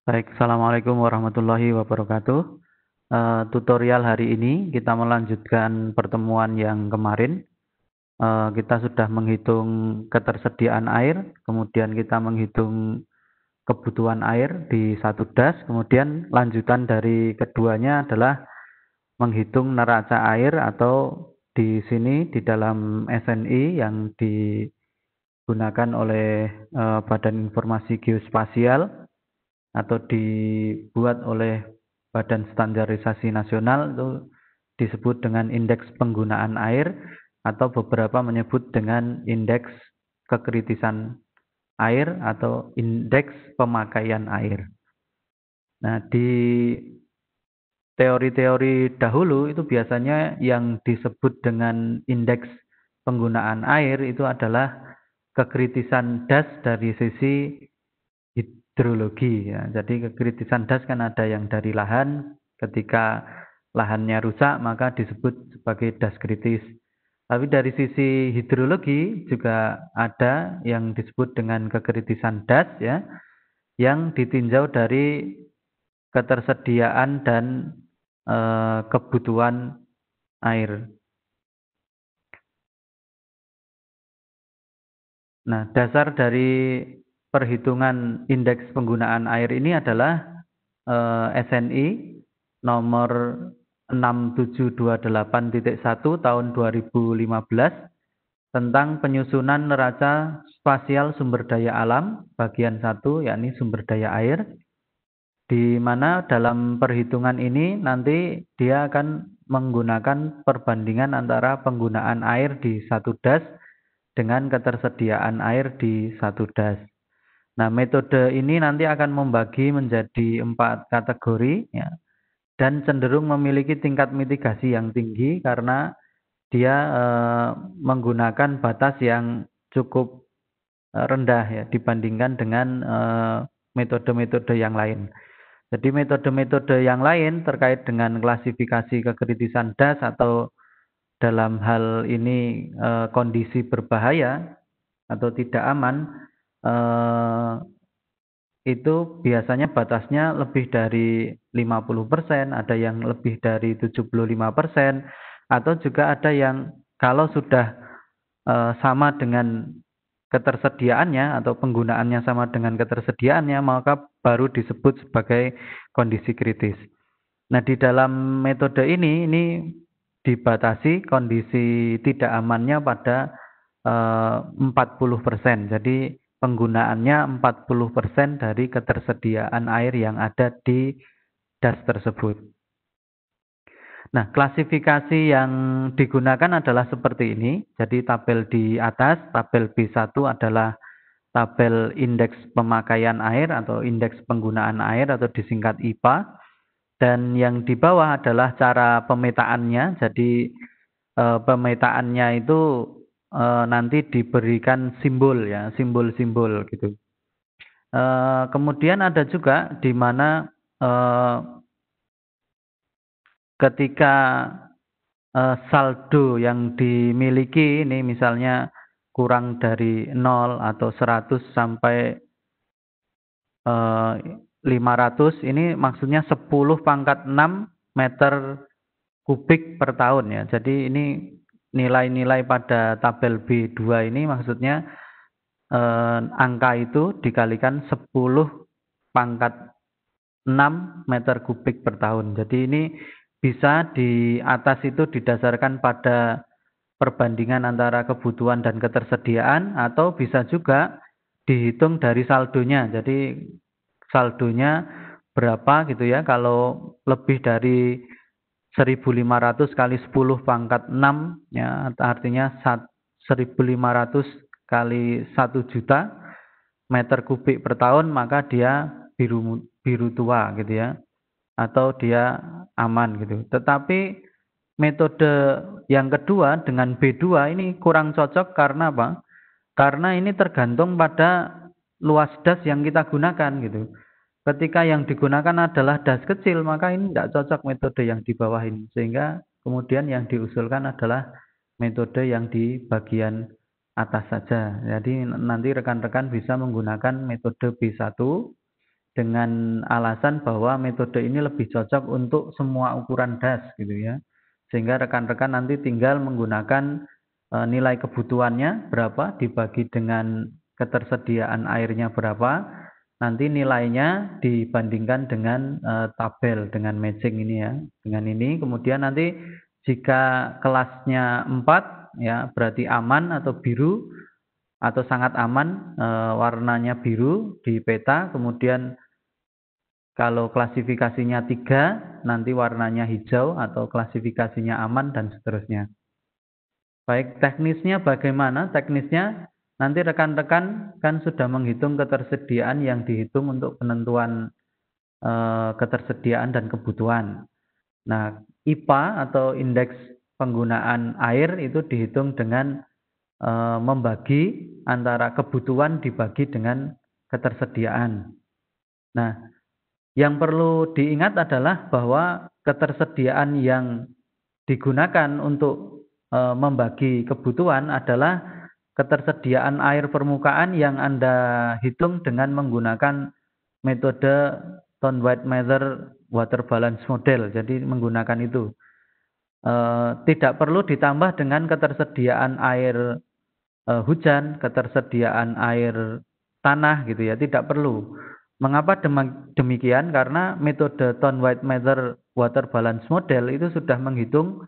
Baik, Assalamualaikum warahmatullahi wabarakatuh. Tutorial hari ini kita melanjutkan pertemuan yang kemarin. Kita sudah menghitung ketersediaan air, kemudian kita menghitung kebutuhan air di satu das, kemudian lanjutan dari keduanya adalah menghitung neraca air atau di sini di dalam SNI yang digunakan oleh Badan Informasi Geospasial atau dibuat oleh Badan Standarisasi Nasional, itu disebut dengan indeks penggunaan air atau beberapa menyebut dengan indeks kekritisan air atau indeks pemakaian air. Nah, di teori-teori dahulu itu biasanya yang disebut dengan indeks penggunaan air itu adalah kekritisan das dari sisi hidrologi ya. Jadi kekritisan das kan ada yang dari lahan, ketika lahannya rusak maka disebut sebagai das kritis. Tapi dari sisi hidrologi juga ada yang disebut dengan kekritisan das ya, yang ditinjau dari ketersediaan dan kebutuhan air. Nah, dasar dari perhitungan indeks penggunaan air ini adalah SNI nomor 6728.1 tahun 2015 tentang penyusunan neraca spasial sumber daya alam bagian 1, yakni sumber daya air, di mana dalam perhitungan ini nanti dia akan menggunakan perbandingan antara penggunaan air di satu das dengan ketersediaan air di satu das. Nah, metode ini nanti akan membagi menjadi 4 kategori ya, dan cenderung memiliki tingkat mitigasi yang tinggi karena dia menggunakan batas yang cukup rendah ya dibandingkan dengan metode-metode yang lain. Jadi metode-metode yang lain terkait dengan klasifikasi kekritisan das atau dalam hal ini kondisi berbahaya atau tidak aman, itu biasanya batasnya lebih dari 50%, ada yang lebih dari 75%, atau juga ada yang kalau sudah sama dengan ketersediaannya atau penggunaannya sama dengan ketersediaannya, maka baru disebut sebagai kondisi kritis. Nah, di dalam metode ini dibatasi kondisi tidak amannya pada 40%. Jadi penggunaannya 40% dari ketersediaan air yang ada di das tersebut. Nah, klasifikasi yang digunakan adalah seperti ini. Jadi tabel di atas, tabel B1 adalah tabel indeks pemakaian air atau indeks penggunaan air atau disingkat IPA. Dan yang di bawah adalah cara pemetaannya. Jadi pemetaannya itu nanti diberikan simbol ya, simbol-simbol gitu. Kemudian ada juga di mana ketika saldo yang dimiliki ini misalnya kurang dari 0 atau 100 sampai 500, ini maksudnya 10 pangkat 6 meter kubik per tahun ya. Jadi ini nilai-nilai pada tabel B2 ini maksudnya angka itu dikalikan 10 pangkat 6 meter kubik per tahun. Jadi ini bisa di atas itu didasarkan pada perbandingan antara kebutuhan dan ketersediaan, atau bisa juga dihitung dari saldonya. Jadi saldonya berapa gitu ya. Kalau lebih dari 1.500 kali 10 pangkat 6 ya, artinya 1.500 kali 1 juta meter kubik per tahun, maka dia biru tua gitu ya, atau dia aman gitu. Tetapi metode yang kedua dengan B2 ini kurang cocok karena apa? Karena ini tergantung pada luas das yang kita gunakan gitu. Ketika yang digunakan adalah das kecil, maka ini tidak cocok metode yang di bawah ini. Sehingga kemudian yang diusulkan adalah metode yang di bagian atas saja. Jadi nanti rekan-rekan bisa menggunakan metode B1 dengan alasan bahwa metode ini lebih cocok untuk semua ukuran das gitu ya. Sehingga rekan-rekan nanti tinggal menggunakan nilai kebutuhannya berapa dibagi dengan ketersediaan airnya berapa. Nanti nilainya dibandingkan dengan tabel dengan matching ini ya. Dengan ini kemudian nanti jika kelasnya 4 ya berarti aman atau biru atau sangat aman, warnanya biru di peta, kemudian kalau klasifikasinya 3 nanti warnanya hijau atau klasifikasinya aman dan seterusnya. Baik, teknisnya bagaimana? Teknisnya nanti rekan-rekan kan sudah menghitung ketersediaan yang dihitung untuk penentuan ketersediaan dan kebutuhan. Nah, IPA atau indeks penggunaan air itu dihitung dengan membagi antara kebutuhan dibagi dengan ketersediaan. Nah, yang perlu diingat adalah bahwa ketersediaan yang digunakan untuk membagi kebutuhan adalah ketersediaan air permukaan yang Anda hitung dengan menggunakan metode Tone White Measure Water Balance Model. Jadi menggunakan itu. Tidak perlu ditambah dengan ketersediaan air hujan, ketersediaan air tanah gitu ya, tidak perlu. Mengapa demikian? Karena metode Tone White Measure Water Balance Model itu sudah menghitung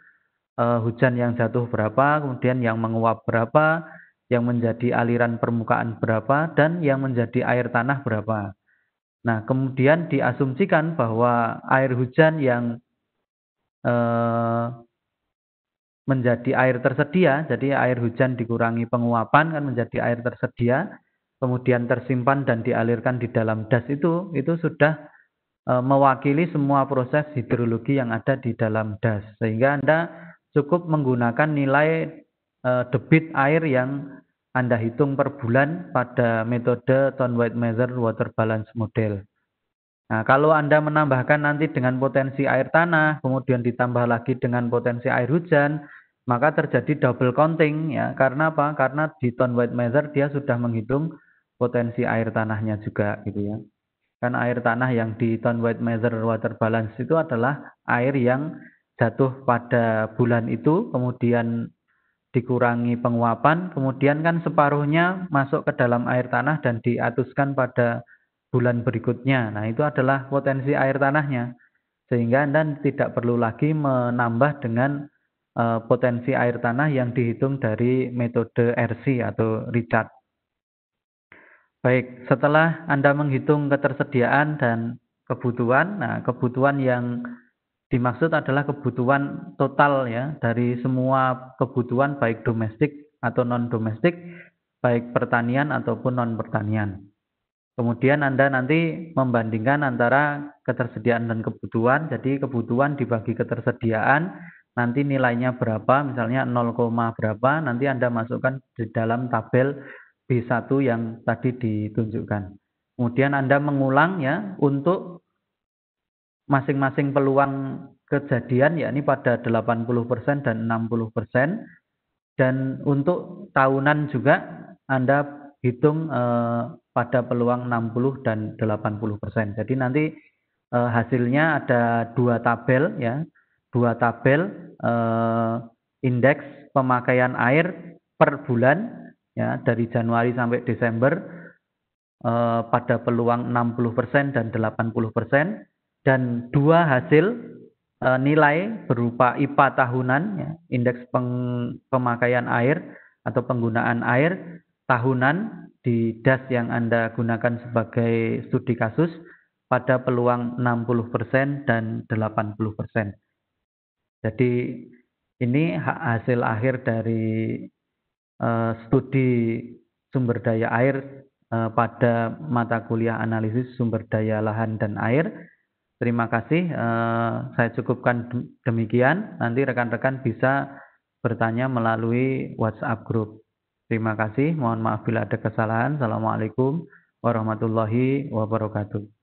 hujan yang jatuh berapa, kemudian yang menguap berapa, yang menjadi aliran permukaan berapa, dan yang menjadi air tanah berapa. Nah, kemudian diasumsikan bahwa air hujan yang menjadi air tersedia, jadi air hujan dikurangi penguapan kan menjadi air tersedia, kemudian tersimpan dan dialirkan di dalam das itu sudah mewakili semua proses hidrologi yang ada di dalam das, sehingga Anda cukup menggunakan nilai debit air yang Anda hitung per bulan pada metode Tone White Measure Water Balance Model. Nah, kalau Anda menambahkan nanti dengan potensi air tanah, kemudian ditambah lagi dengan potensi air hujan, maka terjadi double counting ya. Karena apa? Karena di Tone White Measure dia sudah menghitung potensi air tanahnya juga gitu ya. Kan air tanah yang di Tone White Measure Water Balance itu adalah air yang jatuh pada bulan itu, kemudian dikurangi penguapan, kemudian kan separuhnya masuk ke dalam air tanah dan diatuskan pada bulan berikutnya. Nah, itu adalah potensi air tanahnya. Sehingga Anda tidak perlu lagi menambah dengan potensi air tanah yang dihitung dari metode RC atau Richard. Baik, setelah Anda menghitung ketersediaan dan kebutuhan, nah kebutuhan yang dimaksud adalah kebutuhan total ya, dari semua kebutuhan baik domestik atau non-domestik, baik pertanian ataupun non-pertanian. Kemudian Anda nanti membandingkan antara ketersediaan dan kebutuhan. Jadi kebutuhan dibagi ketersediaan, nanti nilainya berapa, misalnya 0, berapa, nanti Anda masukkan di dalam tabel B1 yang tadi ditunjukkan. Kemudian Anda mengulang ya untuk masing-masing peluang kejadian yakni pada 80% dan 60%. Dan untuk tahunan juga Anda hitung pada peluang 60 dan 80%. Jadi nanti hasilnya ada dua tabel ya, dua tabel indeks pemakaian air per bulan ya dari Januari sampai Desember pada peluang 60% dan 80%, dan dua hasil nilai berupa IPA tahunan ya, indeks pemakaian air atau penggunaan air tahunan di das yang Anda gunakan sebagai studi kasus pada peluang 60% dan 80%. Jadi ini hasil akhir dari studi sumber daya air pada mata kuliah analisis sumber daya lahan dan air. Terima kasih, saya cukupkan demikian. Nanti rekan-rekan bisa bertanya melalui WhatsApp group. Terima kasih, mohon maaf bila ada kesalahan. Assalamualaikum warahmatullahi wabarakatuh.